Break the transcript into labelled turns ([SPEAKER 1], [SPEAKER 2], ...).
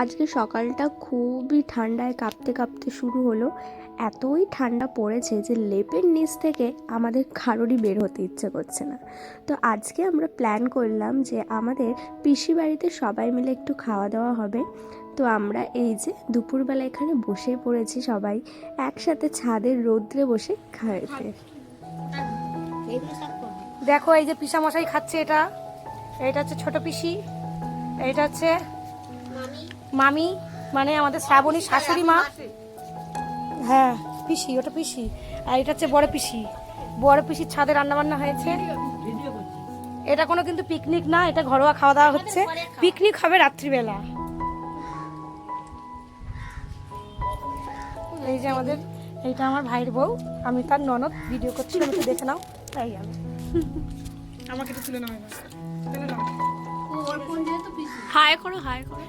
[SPEAKER 1] আজকে সকালটা খুবই ঠান্ডায় কাঁপতে কাঁপতে শুরু হলো। এতই ঠান্ডা পড়েছে যে লেপের নিচ থেকে আমাদের কারোরই বের হতে ইচ্ছে করছে না। তো আজকে আমরা প্ল্যান করলাম যে আমাদের পিসি বাড়িতে সবাই মিলে একটু খাওয়া দাওয়া হবে। তো আমরা এই যে দুপুরবেলা এখানে বসে পড়েছি সবাই একসাথে ছাদের রৌদ্রে বসে খাইতে।
[SPEAKER 2] দেখো এই যে পিসা মশাই খাচ্ছে, এটা হচ্ছে ছোট পিসি, এটা হচ্ছে মামি মানে আমাদের শ্রাবণী শাশুড়ি মা। হ্যাঁ পিসি, ওটা পিসি। আর এটা হচ্ছে বড় পিসি। বড় পিসির ছাদে রান্না বান্না হয়েছে। এটা কোনো কিন্তু পিকনিক না, এটা ঘরোয়া খাওয়া দাওয়া হচ্ছে। পিকনিক হবে রাত্রিবেলা। এই যে আমাদের, এইটা আমার ভাইয়ের বউ, আমি তার ননদ। ভিডিও করছি, তুমি একটু দেখে নাও। তাই আমাকে একটু তুলে নাও, হাই করো, হাই করো।